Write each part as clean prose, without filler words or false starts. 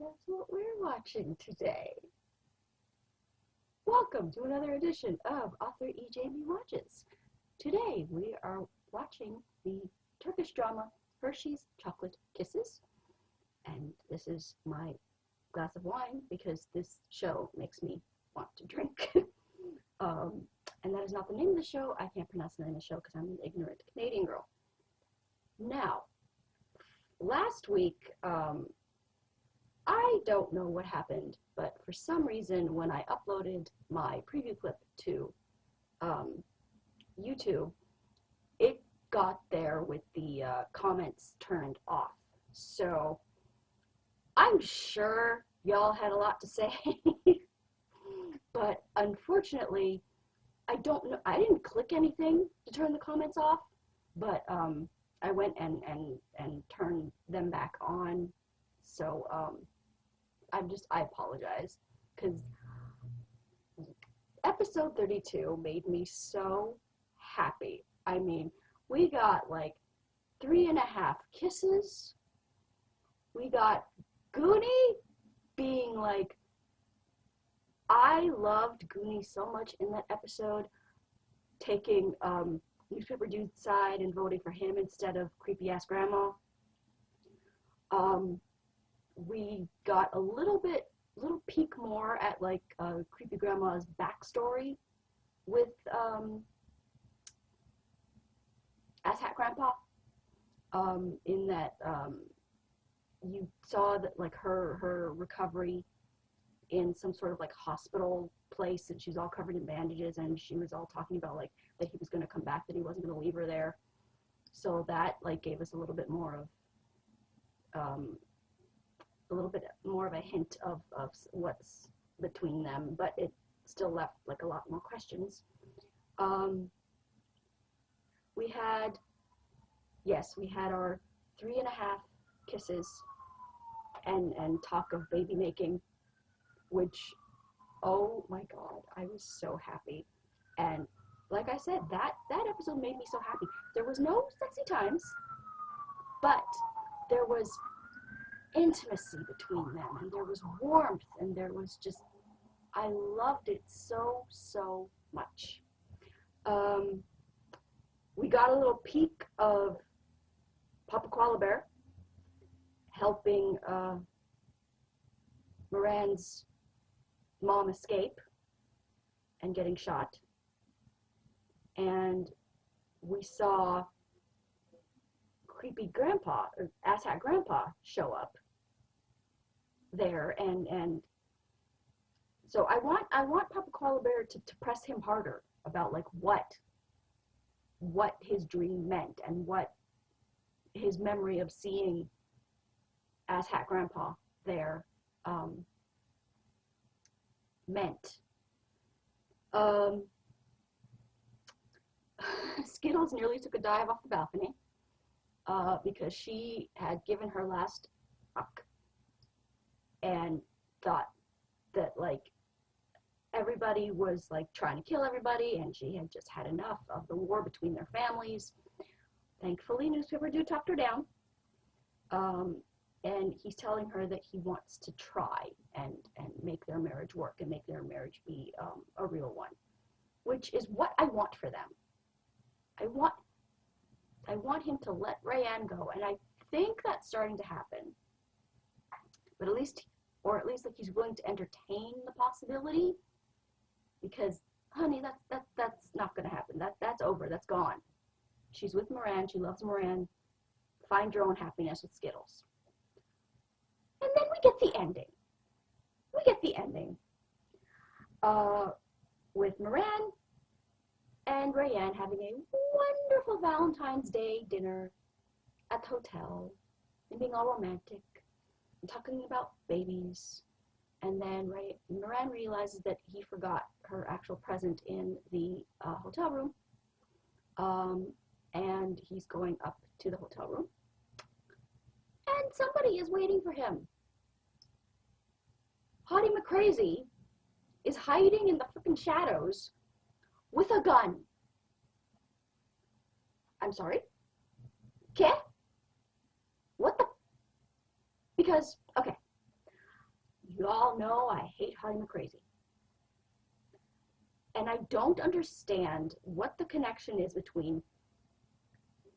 guess what we're watching today? Welcome to another edition of Author E. Jamie Watches. Today we are watching the Turkish drama Hershey's Chocolate Kisses. And this is my glass of wine because this show makes me want to drink. And that is not the name of the show. I can't pronounce the name of the show because I'm an ignorant Canadian girl. Now, last week, I don't know what happened, but for some reason when I uploaded my preview clip to YouTube, it got there with the comments turned off. So I'm sure y'all had a lot to say, but unfortunately, I don't know. I didn't click anything to turn the comments off, but I went and turned them back on. So I apologize, because episode 32 made me so happy. I mean, we got like 3.5 kisses. We got Goonie being like, I loved Goonie so much in that episode, taking newspaper dude's side and voting for him instead of creepy ass grandma. We got a little peek more at like creepy grandma's backstory with asshat grandpa. In that you saw that like her recovery in some sort of like hospital place, and she's all covered in bandages, and she was all talking about like that he was going to come back, that he wasn't going to leave her there. So that like gave us a little bit more of a hint of what's between them, but it still left like a lot more questions. We had our 3.5 kisses and talk of baby making, which, oh my god, I was so happy. And like I said, that episode made me so happy. There was no sexy times, but there was intimacy between them, and there was warmth, and there was just, I loved it so much. We got a little peek of Papa Koala Bear helping Moran's mom escape and getting shot, and we saw creepy grandpa, or asshat grandpa, show up there, and so I want Papa Koala Bear to press him harder about like what his dream meant and what his memory of seeing asshat grandpa there meant. Skittles nearly took a dive off the balcony because she had given her last fuck and thought that like everybody was like trying to kill everybody, and she had just had enough of the war between their families. Thankfully, newspaper dude talked her down, and he's telling her that he wants to try and make their marriage work and make their marriage be a real one, which is what I want for them. I want him to let Rayanne go, and I think that's starting to happen. But at least like he's willing to entertain the possibility, because honey, that's not gonna happen. That's over. That's gone. She's with Moran. She loves Moran. Find your own happiness with Skittles. And then we get the ending. With Moran and Rayanne having a wonderful Valentine's Day dinner at the hotel and being all romantic and talking about babies. And then Moran realizes that he forgot her actual present in the hotel room. And he's going up to the hotel room. And somebody is waiting for him. Hottie McCrazy is hiding in the freaking shadows with a gun. I'm sorry? ¿Qué? What the? Because, okay, you all know I hate Holly McCrazy. And I don't understand what the connection is between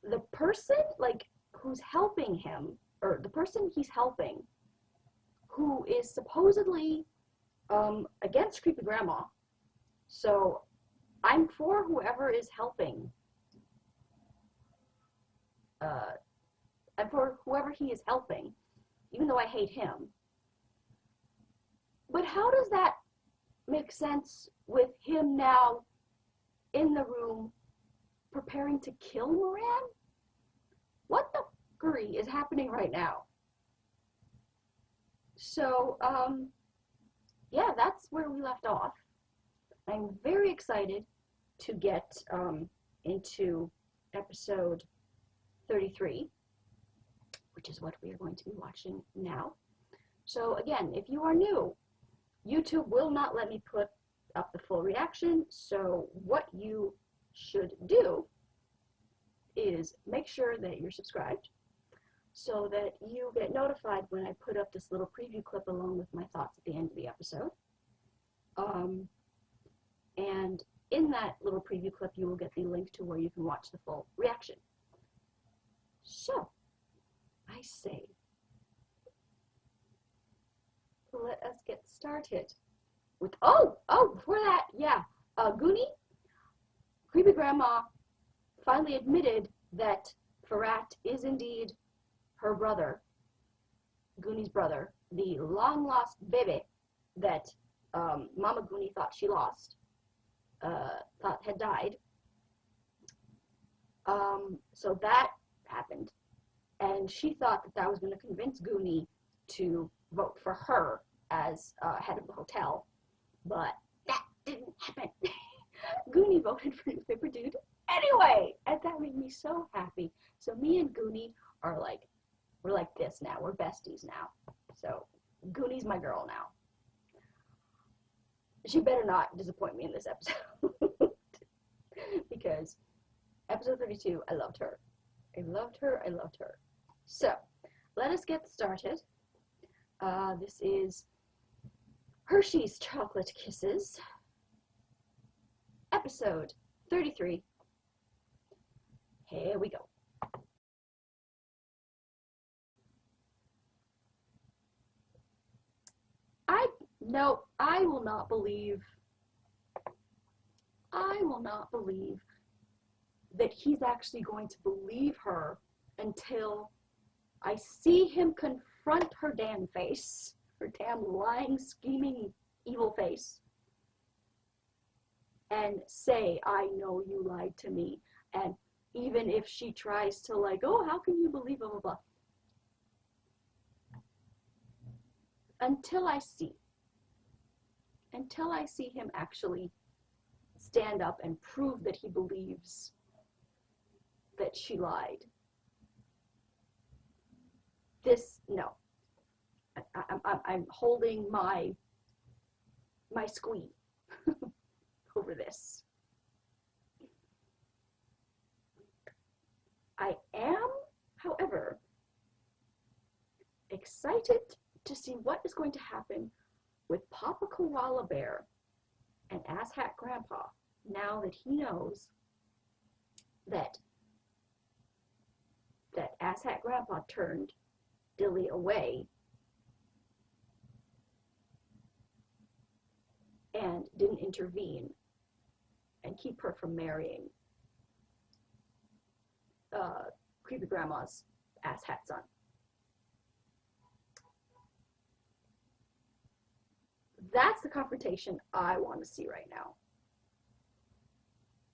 the person, like, who's helping him, or the person he's helping, who is supposedly against creepy grandma. So I'm for whoever is helping. I'm for whoever he is helping, even though I hate him. But how does that make sense with him now in the room preparing to kill Moran? What the fuckery is happening right now? So, yeah, that's where we left off. I'm very excited to get into episode 33, which is what we are going to be watching now. So again, if you are new, YouTube will not let me put up the full reaction, so what you should do is make sure that you're subscribed so that you get notified when I put up this little preview clip along with my thoughts at the end of the episode. And in that little preview clip, you will get the link to where you can watch the full reaction. So, I say, let us get started with, before that, yeah, Goonie, creepy grandma, finally admitted that Ferrat is indeed her brother, Goonie's brother, the long-lost baby that Mama Goonie thought she lost, thought had died. So that happened, and she thought that that was going to convince Goonie to vote for her as head of the hotel, but that didn't happen. Goonie voted for Newspaper Dude anyway, and that made me so happy. So me and Goonie are like, we're like this now. We're besties now. So Goonie's my girl now. She better not disappoint me in this episode. Because episode 32, I loved her. I loved her. I loved her. So let us get started. This is Hershey's Chocolate Kisses, episode 33. Here we go. I will not believe that he's actually going to believe her until I see him confront her damn face, her damn lying, scheming, evil face, and say, I know you lied to me. And even if she tries to, like, oh, how can you believe, blah, blah, blah. Until I see him actually stand up and prove that he believes that she lied. No. I'm holding my squee over this. I am, however, excited to see what is going to happen with Papa Koala Bear and Asshat Grandpa now that he knows that Asshat Grandpa turned Dilly away and didn't intervene and keep her from marrying creepy grandma's asshat son. That's the confrontation I want to see right now.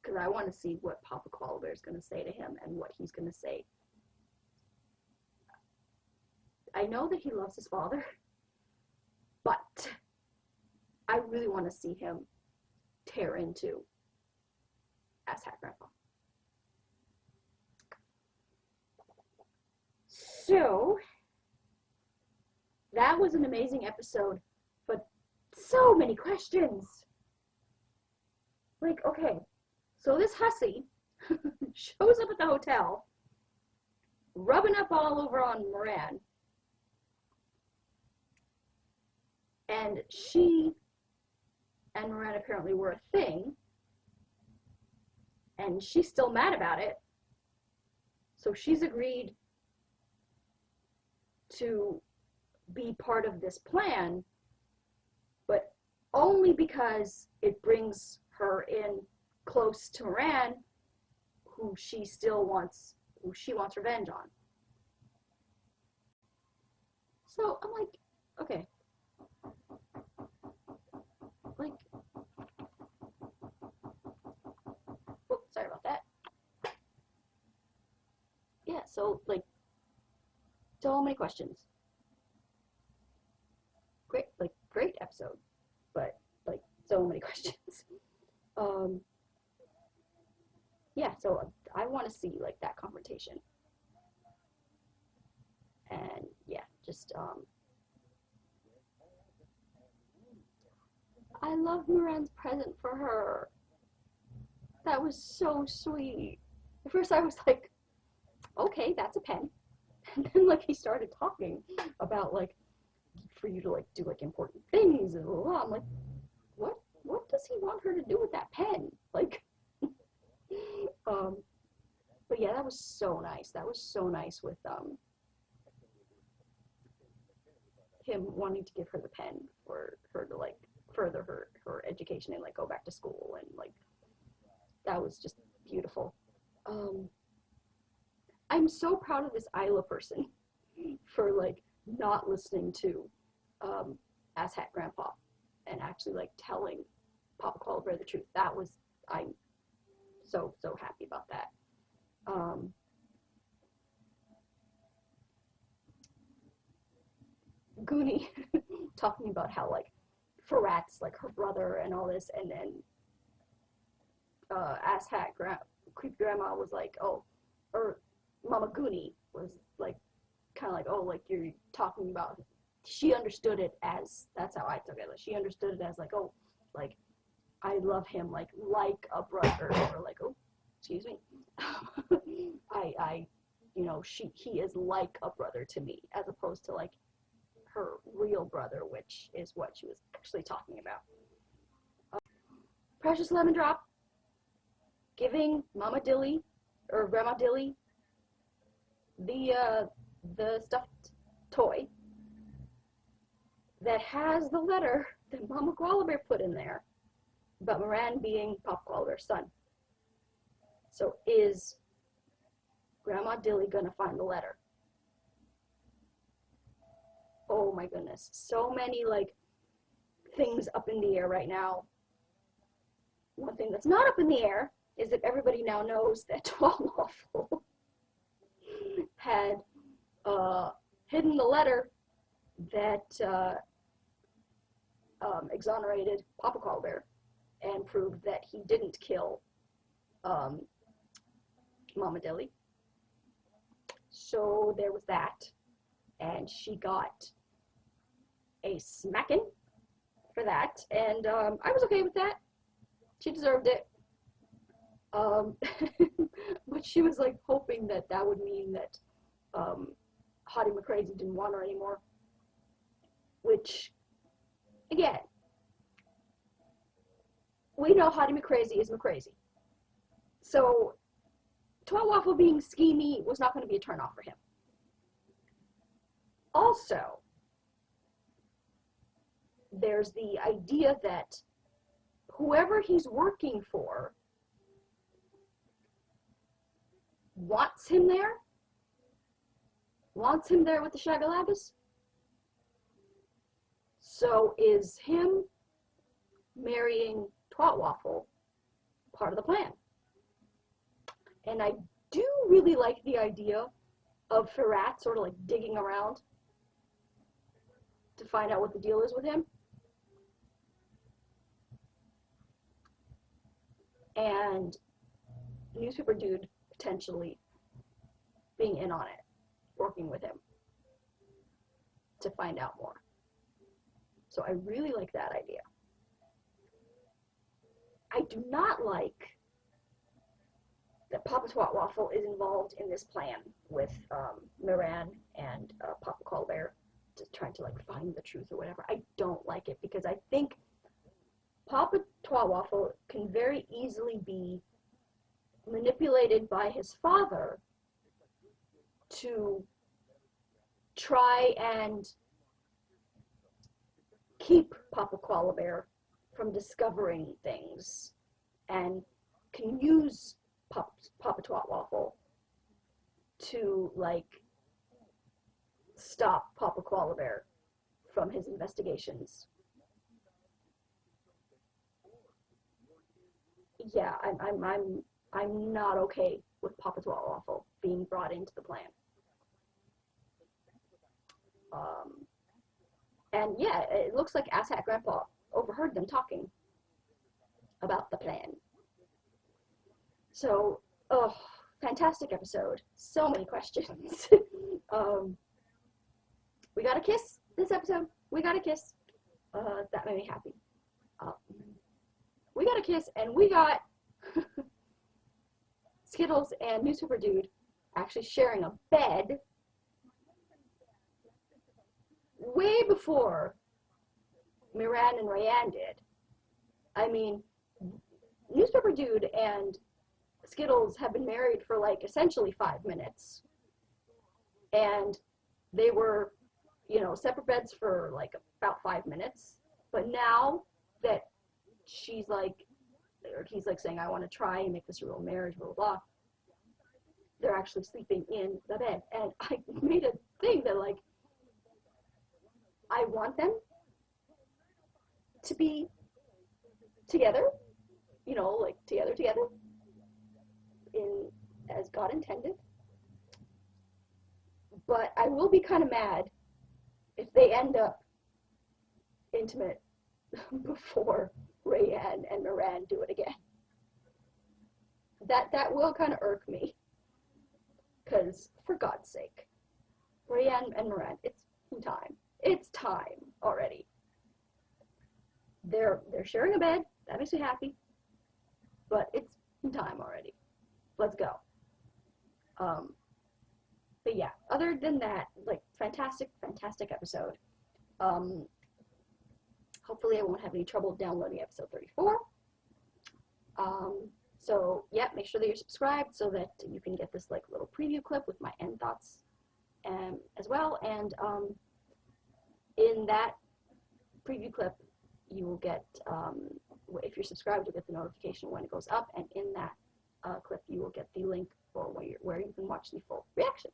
Because I want to see what Papa Koala Bear is going to say to him and what he's going to say. I know that he loves his father, but I really want to see him tear into Asshat Grandpa. So, that was an amazing episode, but so many questions. Like, okay, so this hussy shows up at the hotel, rubbing up all over on Moran, And she and Moran apparently were a thing, and she's still mad about it. So she's agreed to be part of this plan, but only because it brings her in close to Moran, who she wants revenge on. So I'm like, okay, like, oops, sorry about that. Yeah, so like, so many questions. Great episode, but like so many questions. Yeah, so I want to see like that confrontation, and yeah, just I love Moran's present for her. That was so sweet. At first I was like, okay, that's a pen. And then like he started talking about like for you to like do like important things and blah, blah, blah. I'm like, what does he want her to do with that pen? Like but yeah, that was so nice. That was so nice with him wanting to give her the pen for her to like further her education and like go back to school, and like that was just beautiful. I'm so proud of this Isla person for like not listening to asshat grandpa and actually like telling Papa Qualifier the truth. That was, I'm so happy about that. Goonie talking about how like Ferrat's like her brother and all this, and then asshat creepy grandma was like, oh, or Mama Goonie was like kind of like, oh, like you're talking about, she understood it as, that's how I took it, like, she understood it as like, oh, like I love him like a brother, or like, oh, excuse me, I you know, he is like a brother to me, as opposed to like her real brother, which is what she was actually talking about. Precious Lemon Drop giving Mama Dilly or Grandma Dilly the stuffed toy that has the letter that Mama Koala Bear put in there about Moran being Papa Koala Bear's son. So is Grandma Dilly gonna find the letter? Oh my goodness, so many like things up in the air right now. One thing that's not up in the air is that everybody now knows that Twat Waffle had hidden the letter that exonerated Papa Koala Bear and proved that he didn't kill Mama Dilly. So there was that, and she got a smacking for that, and I was okay with that. She deserved it. But she was like hoping that that would mean that Hottie McCrazy didn't want her anymore, which, again, we know Hottie McCrazy is McCrazy. So Twat Waffle being schemy was not going to be a turnoff for him. Also, there's the idea that whoever he's working for wants him there with the Shagalabas. So is him marrying Twat Waffle part of the plan? And I do really like the idea of Ferrat sort of like digging around to find out what the deal is with him. And newspaper dude potentially being in on it, working with him to find out more. So I really like that idea. I do not like that Papa Twat Waffle is involved in this plan with Moran and Papa Koala Bear to try trying to like find the truth or whatever. I don't like it because I think Papa Waffle can very easily be manipulated by his father to try and keep Papa Koala Bear from discovering things, and can use Papa Waffle to like stop Papa Koala Bear from his investigations. Yeah, I'm not okay with Papa Waffle being brought into the plan. And yeah, it looks like Asshat Grandpa overheard them talking about the plan. So, oh, fantastic episode. So many questions. We got a kiss this episode. We got a kiss. That made me happy. We got a kiss, and we got Skittles and Newspaper Dude actually sharing a bed way before Miran and Rayanne did. I mean, Newspaper Dude and Skittles have been married for like essentially 5 minutes, and they were, you know, separate beds for like about 5 minutes. But now that she's like, or he's like saying, I want to try and make this a real marriage, blah, blah, blah, they're actually sleeping in the bed. And I made a thing that like, I want them to be together, you know, like together, in as God intended. But I will be kind of mad if they end up intimate before Rayanne and Miran do it again. That will kind of irk me, because for God's sake, Rayanne and Miran, it's time. It's time already. They're sharing a bed. That makes me happy. But it's time already. Let's go. But yeah, other than that, like, fantastic episode. Hopefully I won't have any trouble downloading episode 34. So yeah, make sure that you're subscribed so that you can get this like little preview clip with my end thoughts as well. And in that preview clip, you will get, if you're subscribed, you'll get the notification when it goes up, and in that clip, you will get the link for where you can watch the full reaction.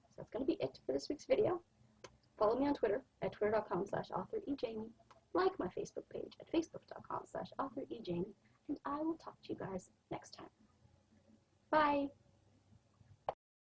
So that's going to be it for this week's video. Follow me on Twitter at twitter.com/authorejamie. Like my Facebook page at facebook.com/authorejamie. And I will talk to you guys next time. Bye.